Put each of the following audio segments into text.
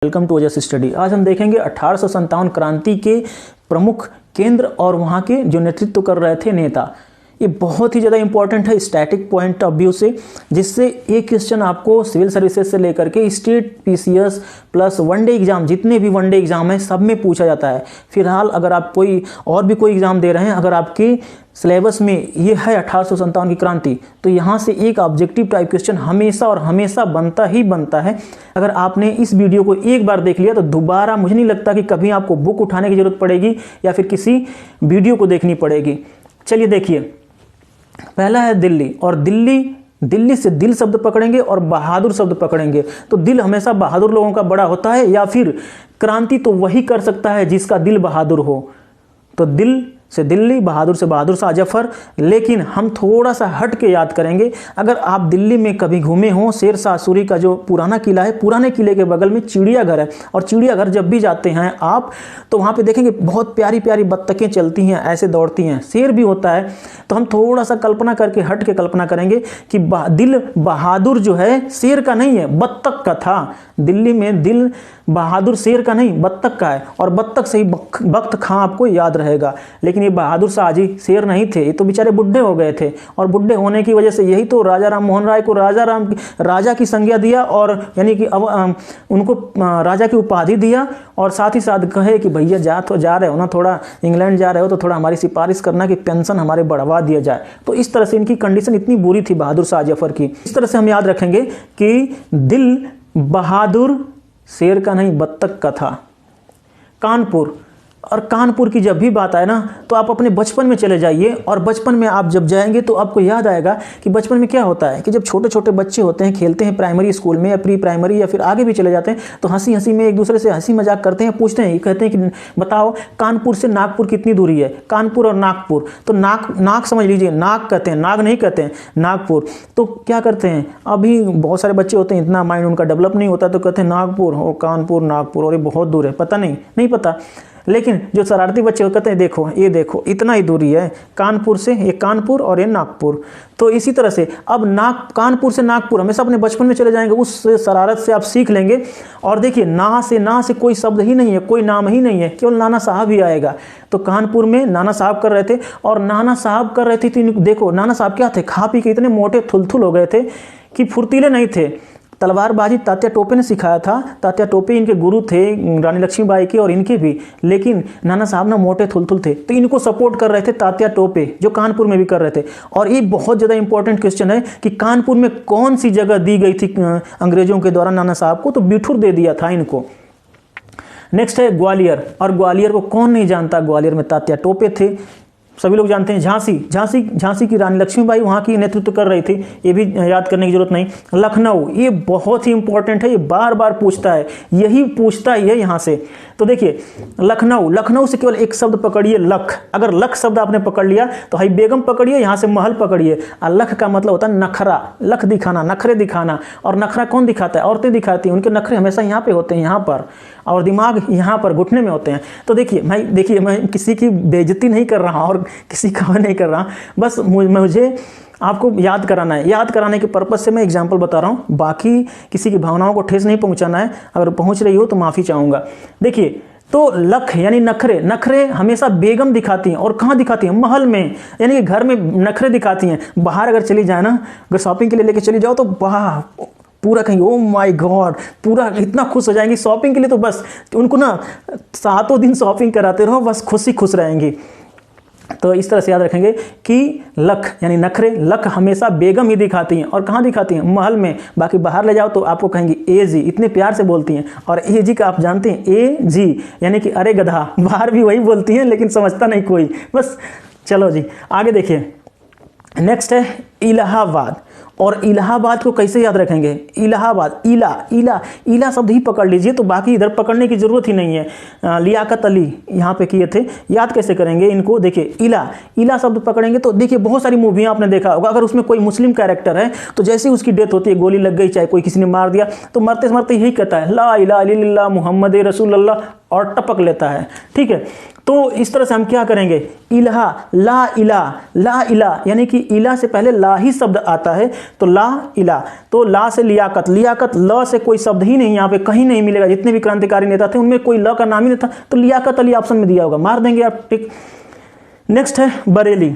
Welcome to Ojas study. आज हम देखेंगे 1857 क्रांति के प्रमुख केंद्र और वहाँ के जो नेतृत्व कर रहे थे नेता। ये बहुत ही ज़्यादा इंपॉर्टेंट है स्टैटिक पॉइंट ऑफ व्यू से, जिससे एक क्वेश्चन आपको सिविल सर्विसेज से लेकर के state PCS plus one day exam, जितने भी वनडे एग्जाम हैं सब में पूछा जाता है। फिलहाल अगर आप कोई और भी कोई एग्जाम दे रहे हैं, अगर आपके सिलेबस में ये है 1857 की क्रांति, तो यहाँ से एक ऑब्जेक्टिव टाइप क्वेश्चन हमेशा और हमेशा बनता ही बनता है। अगर आपने इस वीडियो को एक बार देख लिया तो दोबारा मुझे नहीं लगता कि कभी आपको बुक उठाने की जरूरत पड़ेगी या फिर किसी वीडियो को देखनी पड़ेगी। चलिए देखिए, पहला है दिल्ली, और दिल्ली से दिल शब्द पकड़ेंगे और बहादुर शब्द पकड़ेंगे। तो दिल हमेशा बहादुर लोगों का बड़ा होता है, या फिर क्रांति तो वही कर सकता है जिसका दिल बहादुर हो। तो दिल से दिल्ली, बहादुर से बहादुर शाह जफर। लेकिन हम थोड़ा सा हट के याद करेंगे। अगर आप दिल्ली में कभी घूमे हों, शेर शाह सूरी का जो पुराना किला है, पुराने किले के बगल में चिड़ियाघर है, और चिड़ियाघर जब भी जाते हैं आप तो वहाँ पे देखेंगे बहुत प्यारी प्यारी बत्तखें चलती हैं, ऐसे दौड़ती हैं, शेर भी होता है। तो हम थोड़ा सा कल्पना करके हट के कल्पना करेंगे कि दिल बहादुर जो है शेर का नहीं है, बत्तख का था। दिल्ली में दिल बहादुर शेर का नहीं, बत्तख का है, और बत्तख से ही बख्त खां आपको याद रहेगा। लेकिन ये बहादुर शाह जी शेर नहीं थे, ये तो बेचारे बुढ़े हो गए थे, और बुढ़े होने की वजह से यही तो राजा राम मोहन राय को राजा की संज्ञा दिया, और यानी कि अब उनको राजा की उपाधि दिया, और साथ ही साथ कहे कि भैया जा रहे हो ना, थोड़ा इंग्लैंड जा रहे हो तो थोड़ा हमारी सिफारिश करना कि पेंशन हमारे बढ़वा दिया जाए। तो इस तरह से इनकी कंडीशन इतनी बुरी थी बहादुर शाह जफर की। इस तरह से हम याद रखेंगे कि दिल बहादुर शेर का नहीं, बत्तख का था। कानपुर, और कानपुर की जब भी बात आए ना तो आप अपने बचपन में चले जाइए, और बचपन में आप जब जाएंगे तो आपको याद आएगा कि बचपन में क्या होता है कि जब छोटे छोटे बच्चे होते हैं, खेलते हैं प्राइमरी स्कूल में या प्री प्राइमरी या फिर आगे भी चले जाते हैं, तो हंसी हंसी में एक दूसरे से हंसी मजाक करते हैं, पूछते हैं, कहते हैं कि बताओ कानपुर से नागपुर कितनी दूरी है। कानपुर और नागपुर, तो नाक समझ लीजिए, नाग कहते हैं, नाग नहीं कहते हैं, नागपुर। तो क्या करते हैं, अभी बहुत सारे बच्चे होते हैं, इतना माइंड उनका डेवलप नहीं होता, तो कहते हैं नागपुर हो, कानपुर नागपुर, और ये बहुत दूर है, पता नहीं पता। लेकिन जो शरारती बच्चे कहते हैं देखो ये देखो इतना ही दूरी है कानपुर से, ये कानपुर और ये नागपुर। तो इसी तरह से अब कानपुर से नागपुर हमेशा अपने बचपन में चले जाएंगे, उस शरारत से आप सीख लेंगे। और देखिए ना से कोई शब्द ही नहीं है, कोई नाम ही नहीं है, केवल नाना साहब ही आएगा। तो कानपुर में नाना साहब कर रहे थे, और नाना साहब कर रहे थे तो देखो नाना साहब क्या थे, खा पी के इतने मोटे थुलथुल हो गए थे कि फुर्तीले नहीं थे। तलवारबाजी तात्या टोपे ने सिखाया था, तात्या टोपे इनके गुरु थे, रानी लक्ष्मीबाई के और इनके भी। लेकिन नाना साहब ना मोटे थुलथुल थे, तो इनको सपोर्ट कर रहे थे तात्या टोपे, जो कानपुर में भी कर रहे थे। और ये बहुत ज़्यादा इंपॉर्टेंट क्वेश्चन है कि कानपुर में कौन सी जगह दी गई थी अंग्रेजों के द्वारा नाना साहब को, तो बिठूर दे दिया था इनको। नेक्स्ट है ग्वालियर, और ग्वालियर को कौन नहीं जानता, ग्वालियर में तात्या टोपे थे, सभी लोग जानते हैं। झांसी की रानी लक्ष्मीबाई वहाँ की नेतृत्व कर रही थी, ये भी याद करने की जरूरत नहीं। लखनऊ, ये बहुत ही इंपॉर्टेंट है, ये बार बार पूछता है, यही पूछता ही है यहाँ से। तो देखिए लखनऊ से केवल एक शब्द पकड़िए, लख। अगर लख शब्द आपने पकड़ लिया तो हाई बेगम पकड़िए, यहाँ से महल पकड़िए। और लख का मतलब होता है नखरा, लख दिखाना, नखरे दिखाना। और नखरा कौन दिखाता है, औरतें दिखाती हैं, उनके नखरे हमेशा यहाँ पे होते हैं, यहाँ पर, और दिमाग यहाँ पर घुटने में होते हैं। तो देखिए मैं किसी की बेइज्जती नहीं कर रहा और किसी का नहीं कर रहा, बस मुझे आपको याद कराना है। याद कराने के पर्पज से मैं एग्जाम्पल बता रहा हूँ, बाकी किसी की भावनाओं को ठेस नहीं पहुँचाना है। अगर पहुँच रही हो तो माफ़ी चाहूँगा। देखिए, तो लख यानी नखरे हमेशा बेगम दिखाती हैं, और कहाँ दिखाती हैं, महल में, यानी कि घर में नखरे दिखाती हैं। बाहर अगर चली जाए ना, अगर शॉपिंग के लिए लेके चली जाओ तो वाह, पूरा कहीं ओ माय गॉड, पूरा इतना खुश हो जाएंगी शॉपिंग के लिए। तो बस उनको ना 7 दिन शॉपिंग कराते रहो, बस खुश रहेंगी। तो इस तरह से याद रखेंगे कि लख यानी नखरे, लख हमेशा बेगम ही दिखाती हैं, और कहाँ दिखाती हैं, महल में। बाकी बाहर ले जाओ तो आपको कहेंगी ए जी, इतने प्यार से बोलती हैं। और ए जी का आप जानते हैं, ए जी यानी कि अरे गधा, बाहर भी वही बोलती हैं लेकिन समझता नहीं कोई। बस चलो जी आगे देखिए। नेक्स्ट है इलाहाबाद, और इलाहाबाद को कैसे याद रखेंगे, इलाहाबाद, इला शब्द ही पकड़ लीजिए, तो बाकी इधर पकड़ने की जरूरत ही नहीं है। लियाकत अली यहाँ पे किए थे, याद कैसे करेंगे इनको, देखिए इला शब्द पकड़ेंगे तो देखिए बहुत सारी मूवियाँ आपने देखा होगा, अगर उसमें कोई मुस्लिम कैरेक्टर है तो जैसे ही उसकी डेथ होती है, गोली लग गई, चाहे कोई किसी ने मार दिया, तो मरते मरते यही कहता है ला इलाहा इल्लल्लाह मुहम्मद रसूलुल्लाह, और टपक लेता है, ठीक है। तो इस तरह से हम क्या करेंगे, इलाहा, ला इला, ला इला, यानी कि इला से पहले ला ही शब्द आता है, तो ला इला। तो ला से लियाकत, लियाकत ल से कोई शब्द ही नहीं यहाँ पे कहीं नहीं मिलेगा। जितने भी क्रांतिकारी नेता थे उनमें कोई ल का नाम ही नहीं था, तो लियाकत अली ऑप्शन में दिया होगा, मार देंगे आप, ठीक। नेक्स्ट है बरेली।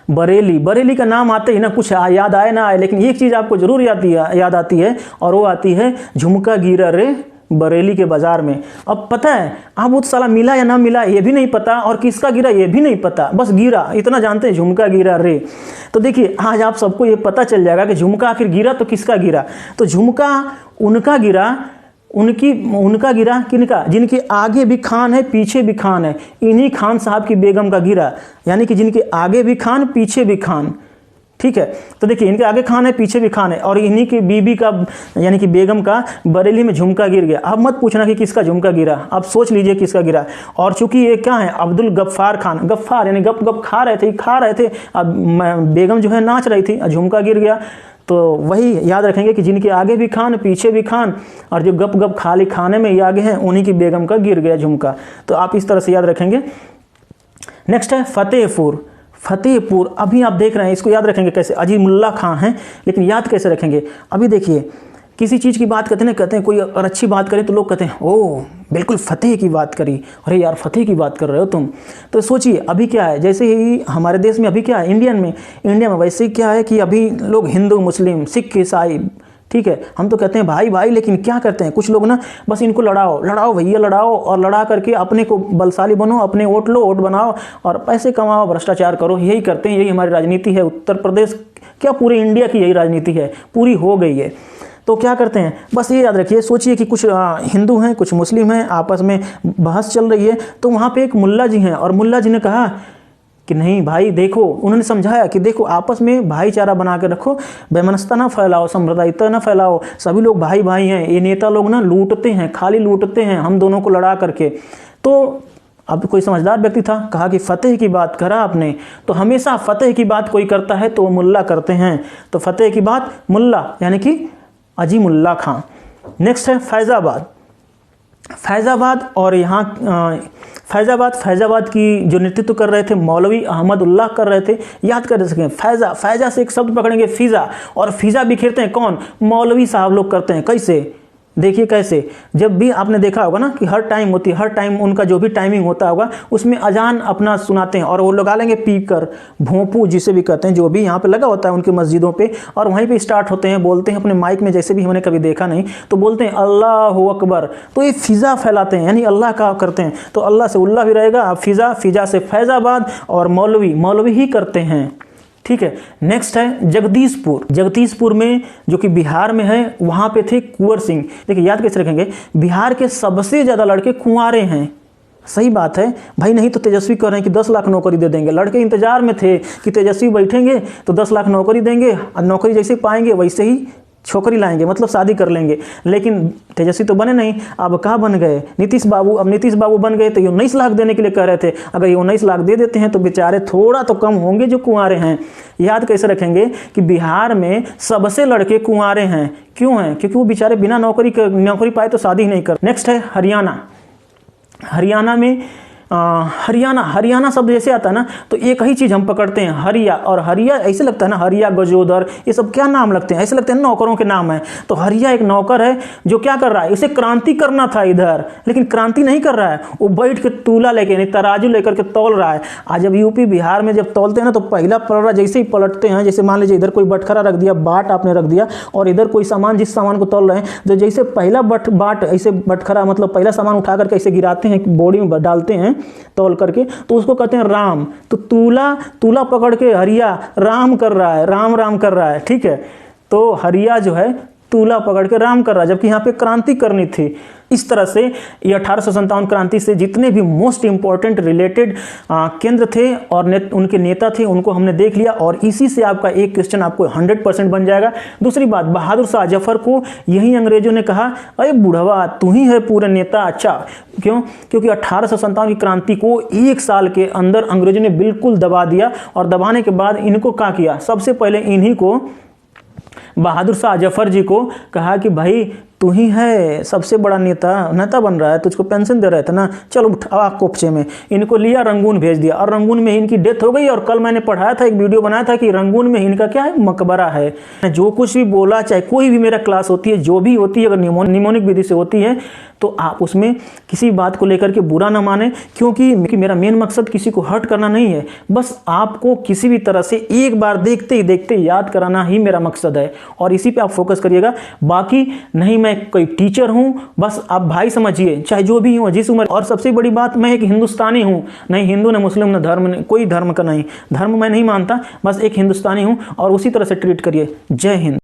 बरेली, बरेली का नाम आते ही ना कुछ याद आए ना आए, लेकिन एक चीज़ आपको जरूर याद आती है, और वो आती है झुमका गिरा रे बरेली के बाजार में। अब पता है आप वो साला मिला या ना मिला ये भी नहीं पता, और किसका गिरा ये भी नहीं पता, बस गिरा इतना जानते हैं, झुमका गिरा रे। तो देखिए आज आप सबको ये पता चल जाएगा कि झुमका आखिर गिरा तो किसका गिरा। तो झुमका उनका गिरा, उनका गिरा किनका, जिनके आगे भी खान है पीछे भी खान है, इन्हीं खान साहब की बेगम का गिरा, यानी कि जिनके आगे भी खान पीछे भी खान, ठीक है। तो देखिए इनके आगे खान है पीछे भी खान है, और इन्हीं की बीबी का यानी कि बेगम का बरेली में झुमका गिर गया। अब मत पूछना कि किसका झुमका गिरा, आप सोच लीजिए किसका गिरा। और चूंकि ये क्या है, अब्दुल गफ्फार खान, गफ्फार यानी गप गप खा रहे थे, अब बेगम जो है नाच रही थी, झुमका गिर गया। तो वही याद रखेंगे कि जिनके आगे भी खान पीछे भी खान, और जो गप गप खाली खाने में ही आगे हैं उन्हीं की बेगम का गिर गया झुमका। तो आप इस तरह से याद रखेंगे। नेक्स्ट है फतेहपुर। फतेहपुर अभी आप देख रहे हैं, इसको याद रखेंगे कैसे, अजीमुल्ला खां हैं, लेकिन याद कैसे रखेंगे। अभी देखिए किसी चीज़ की बात करते हैं कोई अगर अच्छी बात करें तो लोग कहते हैं ओह बिल्कुल फतेह की बात करी, अरे यार फतेह की बात कर रहे हो तुम। तो सोचिए अभी क्या है, जैसे ही हमारे देश में अभी क्या है, इंडिया में वैसे क्या है कि अभी लोग हिंदू मुस्लिम सिख ईसाई, ठीक है, हम तो कहते हैं भाई भाई, लेकिन क्या करते हैं कुछ लोग ना, बस इनको लड़ाओ भैया लड़ाओ, और लड़ा करके अपने को बलशाली बनो, अपने वोट लो, वोट बनाओ और पैसे कमाओ, भ्रष्टाचार करो, यही करते हैं। यही हमारी राजनीति है उत्तर प्रदेश क्या पूरे इंडिया की यही राजनीति है, पूरी हो गई है। तो क्या करते हैं, बस ये याद रखिए, सोचिए कि कुछ हिंदू हैं कुछ मुस्लिम हैं, आपस में बहस चल रही है। तो वहाँ पे एक मुल्ला जी हैं, और मुल्ला जी ने कहा कि नहीं भाई देखो, उन्होंने समझाया कि देखो आपस में भाईचारा बना के रखो, वैमनस्यता ना फैलाओ, सांप्रदायिकता ना फैलाओ, सभी लोग भाई भाई हैं। ये नेता लोग ना लूटते हैं, खाली लूटते हैं हम दोनों को लड़ा करके। तो अब कोई समझदार व्यक्ति था, कहा कि फतेह की बात करा आपने, तो हमेशा फतेह की बात कोई करता है तो वो मुल्ला करते हैं, तो फतेह की बात मुल्ला यानी कि अजीमुल्ला खां। नेक्स्ट है फैज़ाबाद। फैज़ाबाद, और यहाँ फैज़ाबाद की जो नेतृत्व कर रहे थे मौलवी अहमद उल्लाह कर रहे थे। याद कर सकें, फैज़ा से एक शब्द पकड़ेंगे फ़िज़ा, और फ़िज़ा बिखेरते हैं कौन, मौलवी साहब लोग करते हैं। कैसे, देखिए कैसे, जब भी आपने देखा होगा ना कि हर टाइम होती है, हर टाइम उनका जो भी टाइमिंग होता होगा उसमें अजान अपना सुनाते हैं, और वो लगा लेंगे पीकर, भोंपू जिसे भी कहते हैं, जो भी यहाँ पे लगा होता है उनकी मस्जिदों पे, और वहीं पे स्टार्ट होते हैं, बोलते हैं अपने माइक में, जैसे भी हमने कभी देखा नहीं, तो बोलते हैं अल्लाह अकबर। तो ये फ़िज़ा फैलाते हैं, यानी अल्लाह का करते हैं। तो अल्लाह से उल्लाह भी रहेगा, फ़िज़ा से फैज़ाबाद, और मौलवी ही करते हैं, ठीक है। नेक्स्ट है जगदीशपुर में जो कि बिहार में है, वहाँ पे थे कुंवर सिंह। देखिए याद कैसे रखेंगे, बिहार के सबसे ज़्यादा लड़के कुंवारे हैं। सही बात है भाई, नहीं तो तेजस्वी कह रहे हैं कि 10 लाख नौकरी दे देंगे, लड़के इंतजार में थे कि तेजस्वी बैठेंगे तो 10 लाख नौकरी देंगे, और नौकरी जैसे पाएंगे वैसे ही छोकरी लाएंगे, मतलब शादी कर लेंगे। लेकिन तेजस्वी तो बने नहीं, अब कहाँ बन गए, नीतीश बाबू। अब नीतीश बाबू बन गए तो 19 लाख देने के लिए कह रहे थे, अगर 19 लाख दे देते हैं तो बेचारे थोड़ा तो कम होंगे जो कुंवारे हैं। याद कैसे रखेंगे कि बिहार में सबसे लड़के कुंवारे हैं। क्यों हैं, क्योंकि वो बेचारे बिना नौकरी पाए तो शादी ही नहीं कर। नेक्स्ट है हरियाणा में हरियाणा शब्द जैसे आता है ना, तो एक ही चीज़ हम पकड़ते हैं, हरिया। और हरिया ऐसे लगता है ना, हरिया गजोदर, ये सब क्या नाम लगते हैं, ऐसे लगते हैं नौकरों के नाम है। तो हरिया एक नौकर है जो क्या कर रहा है, इसे क्रांति करना था इधर, लेकिन क्रांति नहीं कर रहा है, वो बैठ के तूला लेके यानी तराजू लेकर के तौल रहा है। आज जब यूपी बिहार में जब तौलते हैं ना, तो पहला पलड़ा जैसे ही पलटते हैं, जैसे मान लीजिए इधर कोई बटखरा रख दिया, बाट आपने रख दिया, और इधर कोई सामान, जिस सामान को तौल रहे हैं, तो जैसे पहला बाट ऐसे बटखरा मतलब पहला सामान उठा करके ऐसे गिराते हैं, बॉडी में डालते हैं तौल करके, तो उसको कहते हैं राम। तो तूला पकड़ के हरिया राम कर रहा है, राम कर रहा है, ठीक है। तो हरिया जो है तूला पकड़ के राम कर रहा है, जबकि यहाँ पे क्रांति करनी थी। इस तरह से ये 1857 क्रांति से जितने भी मोस्ट इंपॉर्टेंट रिलेटेड केंद्र थे और उनके नेता थे, उनको हमने देख लिया, और इसी से आपका एक क्वेश्चन आपको 100% बन जाएगा। दूसरी बात, बहादुर शाह जफर को यही अंग्रेजों ने कहा, अरे बुढ़वा तू ही है पूरे नेता। अच्छा, क्यों? क्योंकि 1857 की क्रांति को 1 साल के अंदर अंग्रेजों ने बिल्कुल दबा दिया, और दबाने के बाद इनको क्या किया, सबसे पहले इन्हीं को, बहादुर शाह जफर जी को कहा कि भाई तू ही है सबसे बड़ा नेता बन रहा है, तुझको पेंशन दे रहे थे ना, चलो उठा कोपचे में। इनको लिया रंगून भेज दिया और रंगून में इनकी डेथ हो गई। और कल मैंने पढ़ाया था, एक वीडियो बनाया था कि रंगून में इनका क्या है, मकबरा है। जो कुछ भी बोला, चाहे कोई भी मेरा क्लास होती है, जो भी होती है, अगर निमोनिक विधि से होती है तो आप उसमें किसी बात को लेकर के बुरा ना माने, क्योंकि मेरा मेन मकसद किसी को हर्ट करना नहीं है, बस आपको किसी भी तरह से एक बार देखते ही देखते याद कराना ही मेरा मकसद है। और इसी पे आप फोकस करिएगा। बाकी नहीं मैं कोई टीचर हूं, बस आप भाई समझिए, चाहे जो भी हो, जिस उम्र। और सबसे बड़ी बात, मैं एक हिंदुस्तानी हूं, नहीं हिंदू न मुस्लिम न धर्म, कोई धर्म का नहीं, धर्म मैं नहीं मानता, बस एक हिंदुस्तानी हूं। और उसी तरह से ट्रीट करिए। जय हिंद।